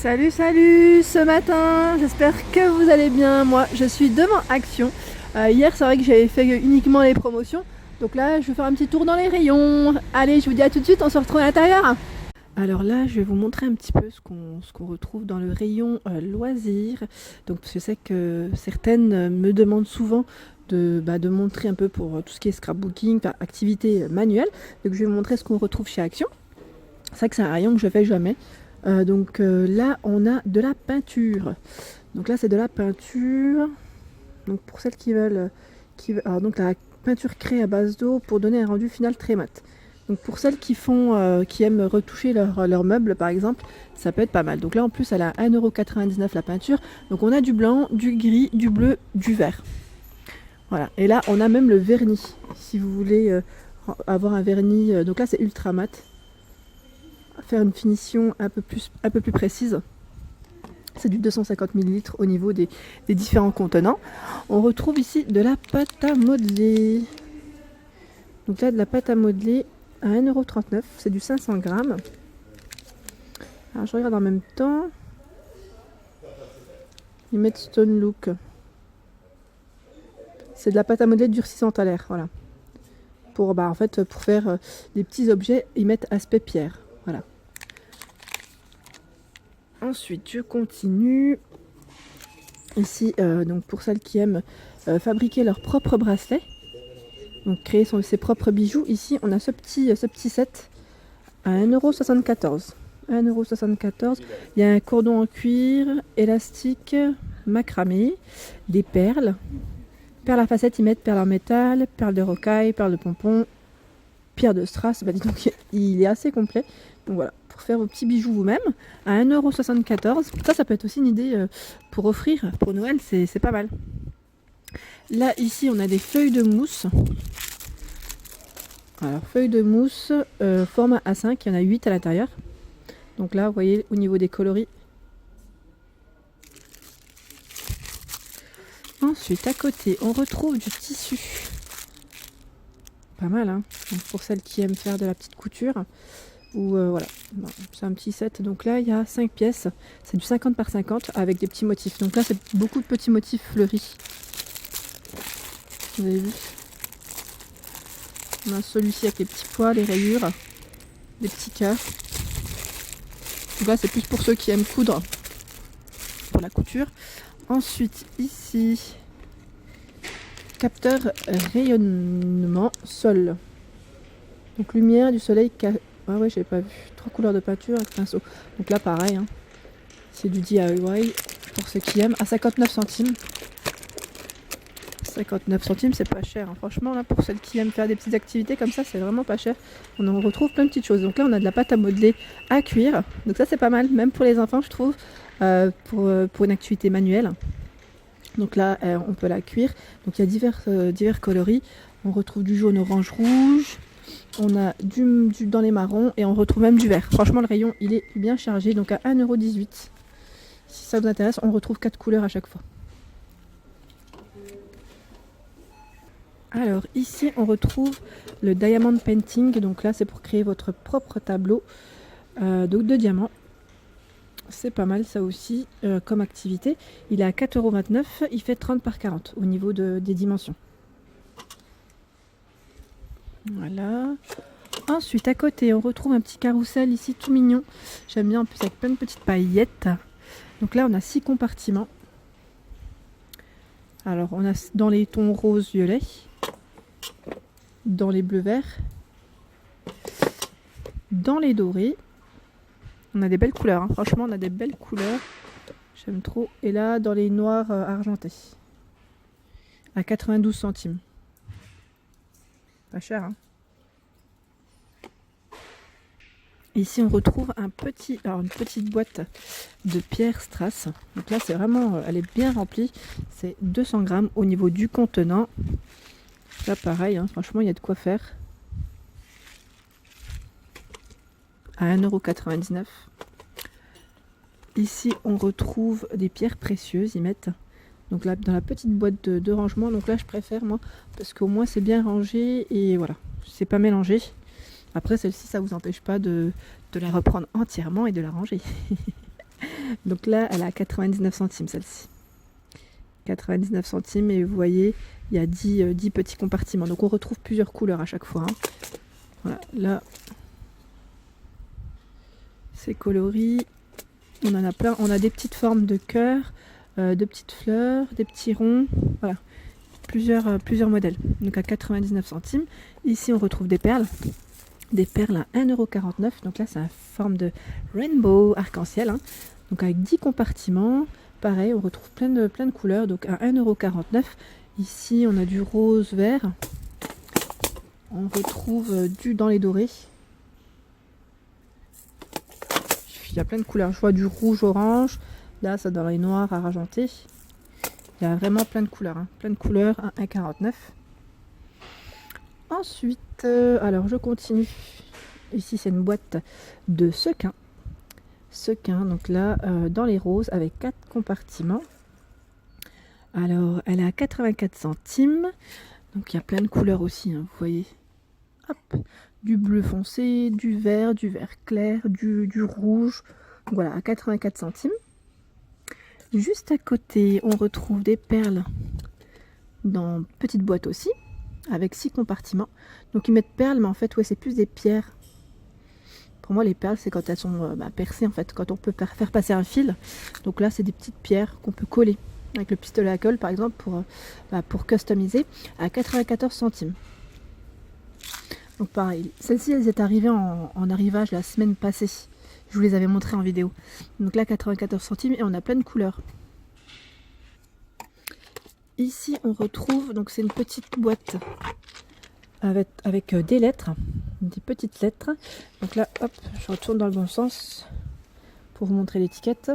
Salut, salut ce matin, j'espère que vous allez bien. Moi, je suis devant Action. Hier, c'est vrai que j'avais fait uniquement les promotions. Donc là, je vais faire un petit tour dans les rayons. Allez, je vous dis à tout de suite, on se retrouve à l'intérieur. Alors là, je vais vous montrer un petit peu ce qu'on retrouve dans le rayon loisirs. Donc, je sais que certaines me demandent souvent de montrer un peu pour tout ce qui est scrapbooking, enfin, activité manuelle. Donc, je vais vous montrer ce qu'on retrouve chez Action. C'est vrai que c'est un rayon que je fais jamais. Là, on a de la peinture. Donc là, c'est de la peinture. Donc pour celles qui veulent, alors donc la peinture créée à base d'eau pour donner un rendu final très mat. Donc pour celles qui aiment retoucher leurs meubles par exemple, ça peut être pas mal. Donc là en plus elle a 1,99€ la peinture. Donc on a du blanc, du gris, du bleu, du vert. Voilà. Et là on a même le vernis. Si vous voulez avoir un vernis, donc là c'est ultra mat. Faire une finition un peu plus précise. C'est du 250 ml au niveau des différents contenants. On retrouve ici de la pâte à modeler. Donc là, de la pâte à modeler à 1,39€. C'est du 500 grammes. Alors, je regarde en même temps. Ils mettent Stone Look. C'est de la pâte à modeler durcissante à l'air. Voilà. Pour faire des petits objets, ils mettent aspect pierre. Voilà. Ensuite, je continue. Ici, donc pour celles qui aiment fabriquer leur propre bracelet, donc créer ses propres bijoux, ici on a ce petit set à 1,74€. 1,74€. Il y a un cordon en cuir, élastique, macramé, des perles. Perles à facettes, ils mettent perles en métal, perles de rocaille, perles de pompon, pierre de strass. Bah, dis donc, il est assez complet. Donc voilà, pour faire vos petits bijoux vous-même à 1,74€. Ça peut être aussi une idée pour offrir pour Noël, c'est pas mal. Là, ici, on a des feuilles de mousse. Alors, feuilles de mousse, format A5, il y en a 8 à l'intérieur. Donc là, vous voyez, au niveau des coloris. Ensuite, à côté, on retrouve du tissu. Pas mal, hein. Donc, pour celles qui aiment faire de la petite couture. Ou voilà, c'est un petit set. Donc là, il y a 5 pièces. C'est du 50 par 50 avec des petits motifs. Donc là, c'est beaucoup de petits motifs fleuris. Vous avez vu? On a celui-ci avec les petits pois, les rayures, des petits cœurs. Donc là, c'est plus pour ceux qui aiment coudre, pour la couture. Ensuite, ici, capteur rayonnement sol. Donc lumière du soleil. Ah ouais, j'ai pas vu. 3 couleurs de peinture avec pinceau. Donc là, pareil, hein. C'est du DIY pour ceux qui aiment. À 59 centimes. 59 centimes, c'est pas cher, hein. Franchement, là, pour celles qui aiment faire des petites activités comme ça, c'est vraiment pas cher. On en retrouve plein de petites choses. Donc là, on a de la pâte à modeler à cuire. Donc ça, c'est pas mal, même pour les enfants, je trouve, pour une activité manuelle. Donc là, on peut la cuire. Donc il y a divers coloris. On retrouve du jaune, orange, rouge. On a du dans les marrons et on retrouve même du vert. Franchement, le rayon, il est bien chargé. Donc à 1,18€. Si ça vous intéresse, on retrouve 4 couleurs à chaque fois. Alors ici, on retrouve le Diamond Painting. Donc là, c'est pour créer votre propre tableau de diamants. C'est pas mal ça aussi comme activité. Il est à 4,29€. Il fait 30 par 40 au niveau des dimensions. Voilà. Ensuite, à côté, on retrouve un petit carrousel ici tout mignon. J'aime bien en plus avec plein de petites paillettes. Donc là, on a 6 compartiments. Alors, on a dans les tons rose-violet, dans les bleus-verts, dans les dorés. On a des belles couleurs, hein. Franchement, on a des belles couleurs. J'aime trop. Et là, dans les noirs argentés, à 92 centimes. Pas cher, hein. Ici, on retrouve une petite boîte de pierre strass. Donc là, c'est vraiment, elle est bien remplie. C'est 200 grammes au niveau du contenant. Là, pareil, hein, franchement, il y a de quoi faire. À 1,99€. Ici, on retrouve des pierres précieuses. Ils mettent donc là, dans la petite boîte de rangement. Donc là, je préfère, moi, parce qu'au moins, c'est bien rangé. Et voilà, c'est pas mélangé. Après, celle-ci, ça vous empêche pas de la reprendre entièrement et de la ranger. Donc là, elle a 99 centimes celle-ci. 99 centimes et vous voyez, il y a 10 petits compartiments. Donc on retrouve plusieurs couleurs à chaque fois. Hein. Voilà, là, c'est coloris. On en a plein. On a des petites formes de cœur, de petites fleurs, des petits ronds. Voilà, plusieurs modèles. Donc à 99 centimes. Ici, on retrouve des perles. Des perles à 1,49 €. Donc là, c'est en forme de rainbow arc-en-ciel. Hein. Donc avec 10 compartiments. Pareil, on retrouve plein de couleurs. Donc à 1,49 €. Ici, on a du rose vert. On retrouve dans les dorés. Il y a plein de couleurs. Je vois du rouge orange. Là, ça dans les noirs argentés. Il y a vraiment plein de couleurs. Hein. Plein de couleurs à 1,49 €. Ensuite, alors je continue. Ici, c'est une boîte de sequins. Sequins, donc là, dans les roses, avec 4 compartiments. Alors, elle est à 84 centimes. Donc, il y a plein de couleurs aussi, hein, vous voyez. Hop, du bleu foncé, du vert clair, du rouge. Donc, voilà, à 84 centimes. Juste à côté, on retrouve des perles dans petite boîte aussi, avec 6 compartiments. Donc, ils mettent perles, mais en fait, ouais, c'est plus des pierres. Pour moi, les perles, c'est quand elles sont percées, en fait, quand on peut faire passer un fil. Donc là, c'est des petites pierres qu'on peut coller avec le pistolet à colle, par exemple, pour customiser, à 94 centimes. Donc pareil, celles-ci, elles étaient arrivées en arrivage la semaine passée. Je vous les avais montrées en vidéo. Donc là, 94 centimes, et on a plein de couleurs. Ici, on retrouve, donc c'est une petite boîte avec des lettres, des petites lettres. Donc là, hop, je retourne dans le bon sens pour vous montrer l'étiquette.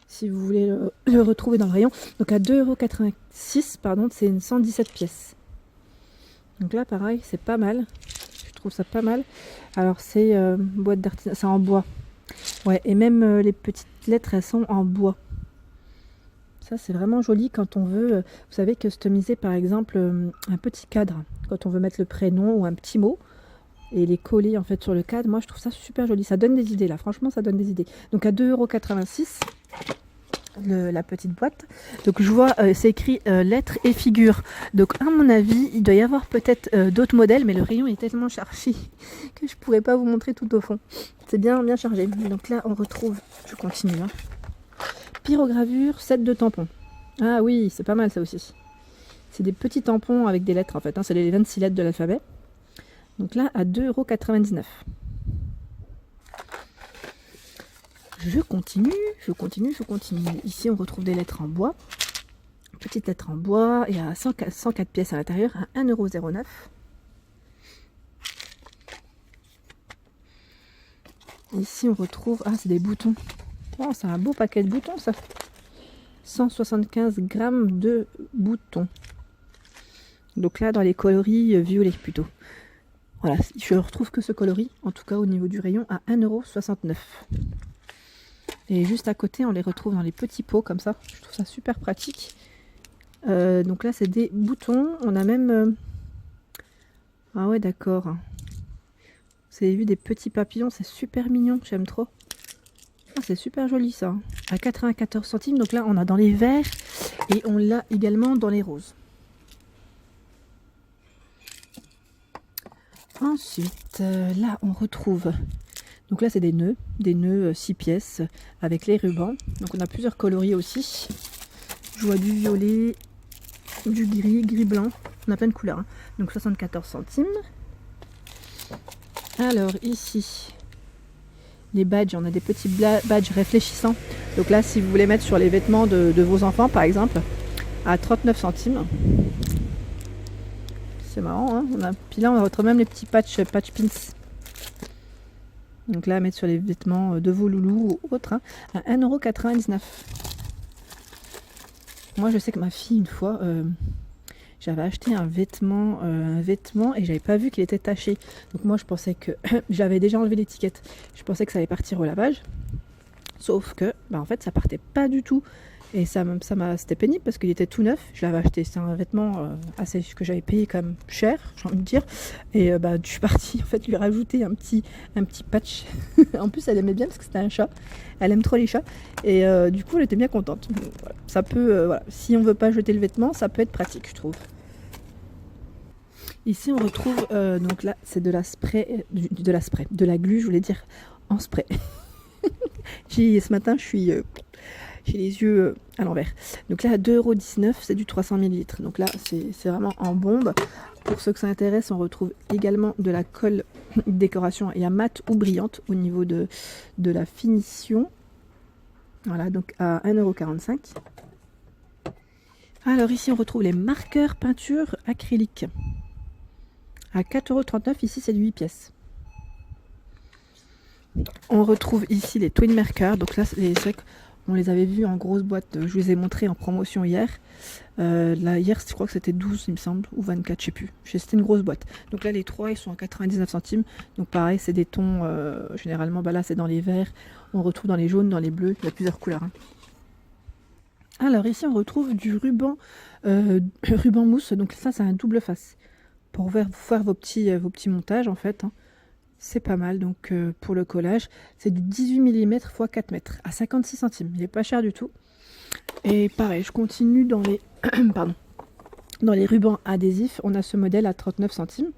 Si vous voulez le retrouver dans le rayon. Donc à 2,86 €, pardon, c'est une 117 pièces. Donc là, pareil, c'est pas mal. Je trouve ça pas mal. Alors c'est boîte d'artisanat, c'est en bois. Ouais, et même les petites lettres, elles sont en bois. Ça, c'est vraiment joli quand on veut, vous savez, customiser par exemple un petit cadre. Quand on veut mettre le prénom ou un petit mot et les coller en fait sur le cadre. Moi, je trouve ça super joli. Ça donne des idées là. Franchement, ça donne des idées. Donc à 2,86 €, la petite boîte. Donc je vois, c'est écrit lettres et figures. Donc à mon avis, il doit y avoir peut-être d'autres modèles, mais le rayon est tellement chargé que je pourrais pas vous montrer tout au fond. C'est bien chargé. Donc là, on retrouve, je continue. Hein. Pyrogravure, 7 de tampons. Ah oui, c'est pas mal ça aussi. C'est des petits tampons avec des lettres en fait. Hein. C'est les 26 lettres de l'alphabet. Donc là, à 2,99 €. Je continue. Ici, on retrouve des lettres en bois. Petites lettres en bois. Et à 104 pièces à l'intérieur, à 1,09 €. Ici, on retrouve... Ah, c'est des boutons. Oh, c'est un beau paquet de boutons, ça. 175 grammes de boutons. Donc là, dans les coloris violets, plutôt. Voilà, je retrouve que ce coloris, en tout cas au niveau du rayon, à 1,69 €. Et juste à côté, on les retrouve dans les petits pots, comme ça. Je trouve ça super pratique. Donc là, c'est des boutons. On a même... Ah ouais, d'accord. Vous avez vu des petits papillons, c'est super mignon, j'aime trop. Ah, c'est super joli ça, à 94 centimes. Donc là, on a dans les verts et on l'a également dans les roses. Ensuite, là, on retrouve... Donc là, c'est des nœuds 6 pièces avec les rubans. Donc on a plusieurs coloris aussi. Je vois du violet, du gris blanc. On a plein de couleurs. Hein. Donc 74 centimes. Alors ici, les badges, on a des petits badges réfléchissants. Donc là, si vous voulez mettre sur les vêtements de vos enfants, par exemple, à 39 centimes. C'est marrant, hein. Puis là, on retrouve même les petits patch pins. Donc là, à mettre sur les vêtements de vos loulous ou autres, hein, à 1,99 €. Moi, je sais que ma fille, une fois, j'avais acheté un vêtement et j'avais pas vu qu'il était taché. Donc moi, je pensais que... j'avais déjà enlevé l'étiquette. Je pensais que ça allait partir au lavage. Sauf que, en fait, ça partait pas du tout. Et c'était pénible parce qu'il était tout neuf. Je l'avais acheté, c'est un vêtement que j'avais payé quand même cher, j'ai envie de dire. Et je suis partie en fait lui rajouter un petit patch. En plus, elle aimait bien parce que c'était un chat. Elle aime trop les chats. Et du coup, elle était bien contente. Donc, voilà. Ça peut, si on veut pas jeter le vêtement, ça peut être pratique, je trouve. Ici, on retrouve, donc là, c'est de la glu, je voulais dire en spray. Ce matin, j'ai les yeux à l'envers. Donc là, à 2,19 €, c'est du 300 ml. Donc là, c'est vraiment en bombe. Pour ceux que ça intéresse, on retrouve également de la colle décoration. Il y a mat ou brillante au niveau de la finition. Voilà, donc à 1,45 €. Alors ici, on retrouve les marqueurs peinture acrylique. À 4,39 €, ici, c'est du 8 pièces. On retrouve ici les twin markers. Donc là, c'est vrai qu'on les avait vus en grosse boîte. Je vous les ai montrés en promotion hier. Là, hier, je crois que c'était 12, il me semble, ou 24, je sais plus. C'était une grosse boîte. Donc là, les trois, ils sont à 99 centimes. Donc pareil, c'est des tons, généralement, là, c'est dans les verts. On retrouve dans les jaunes, dans les bleus. Il y a plusieurs couleurs. Hein. Alors ici, on retrouve du ruban mousse. Donc ça, c'est un double face. Pour faire vos petits montages, en fait. Hein. C'est pas mal, donc pour le collage, c'est du 18 mm x 4 mètres à 56 centimes. Il n'est pas cher du tout. Et pareil, je continue dans les dans les rubans adhésifs. On a ce modèle à 39 centimes.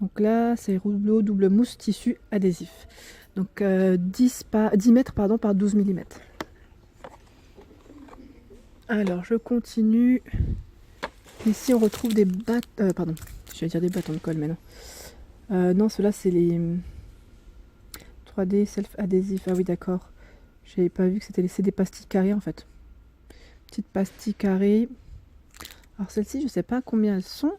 Donc là, c'est rouleau double mousse tissu adhésif. Donc 10 mètres par 12 mm. Alors, je continue. Ici, on retrouve des je vais dire des bâtons de colle, mais non. Non, ceux-là, c'est les 3D self-adhésifs. Ah oui, d'accord. J'avais pas vu que c'est des pastilles carrées, en fait. Petites pastilles carrées. Alors, celles-ci, je sais pas combien elles sont.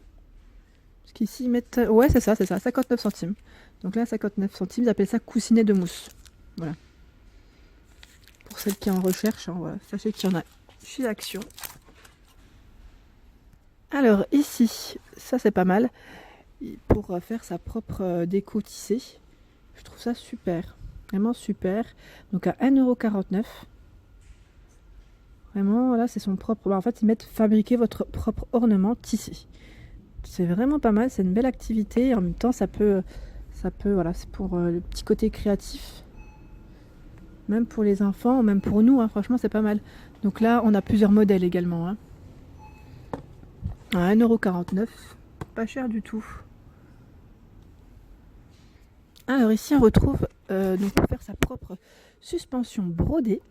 Parce qu'ici, ils mettent... Ouais, c'est ça, 59 centimes. Donc là, 59 centimes, ils appellent ça coussinet de mousse. Voilà. Pour celles qui en recherchent, hein, voilà. Sachez qu'il y en a chez Action. Alors ici, ça c'est pas mal, pour faire sa propre déco tissée. Je trouve ça super, vraiment super. Donc à 1,49 €. Vraiment, voilà, c'est son propre... En fait, ils mettent fabriquer votre propre ornement tissé. C'est vraiment pas mal, c'est une belle activité. En même temps, ça peut voilà, c'est pour le petit côté créatif. Même pour les enfants, même pour nous, hein, franchement, c'est pas mal. Donc là, on a plusieurs modèles également. Hein. À 1,49 €, pas cher du tout. Alors ici on retrouve donc pour faire sa propre suspension brodée.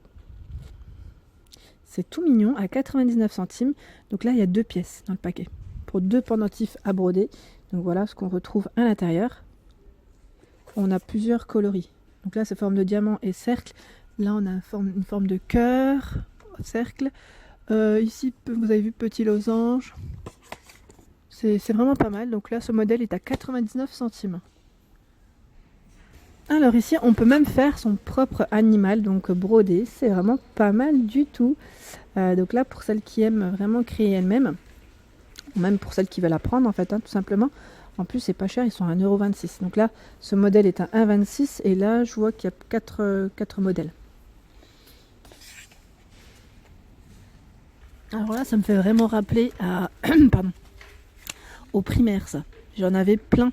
C'est tout mignon à 99 centimes. Donc là il y a 2 pièces dans le paquet pour 2 pendentifs à broder. Donc voilà ce qu'on retrouve à l'intérieur. On a plusieurs coloris. Donc là c'est forme de diamant et cercle. Là on a une forme de cœur, cercle. Ici vous avez vu petit losange. C'est vraiment pas mal. Donc là, ce modèle est à 99 centimes. Alors ici, on peut même faire son propre animal, donc brodé. C'est vraiment pas mal du tout. Donc là, pour celles qui aiment vraiment créer elles-mêmes, ou même pour celles qui veulent apprendre, en fait, hein, tout simplement. En plus, c'est pas cher, ils sont à 1,26 €. Donc là, ce modèle est à 1,26 € et là, je vois qu'il y a 4 modèles. Alors là, ça me fait vraiment rappeler à... au primaire, ça. J'en avais plein.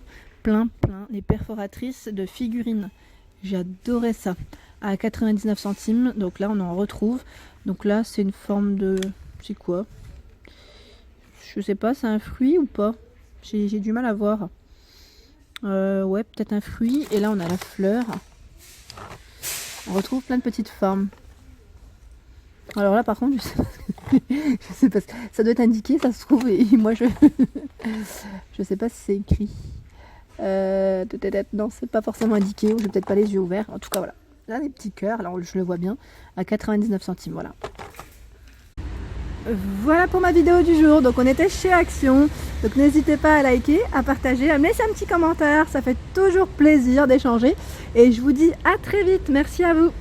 Les perforatrices de figurines. J'adorais ça. À 99 centimes. Donc là, on en retrouve. Donc là, c'est une forme de... C'est quoi? Je sais pas, c'est un fruit ou pas? J'ai du mal à voir. Ouais, peut-être un fruit. Et là, on a la fleur. On retrouve plein de petites formes. Alors là, par contre, je sais pas, ça doit être indiqué, ça se trouve, et moi je sais pas si c'est écrit. Non, c'est pas forcément indiqué, ou j'ai peut-être pas les yeux ouverts. En tout cas, voilà. Là, des petits cœurs, alors je le vois bien, à 99 centimes, voilà. Voilà pour ma vidéo du jour. Donc on était chez Action. Donc n'hésitez pas à liker, à partager, à me laisser un petit commentaire. Ça fait toujours plaisir d'échanger. Et je vous dis à très vite. Merci à vous.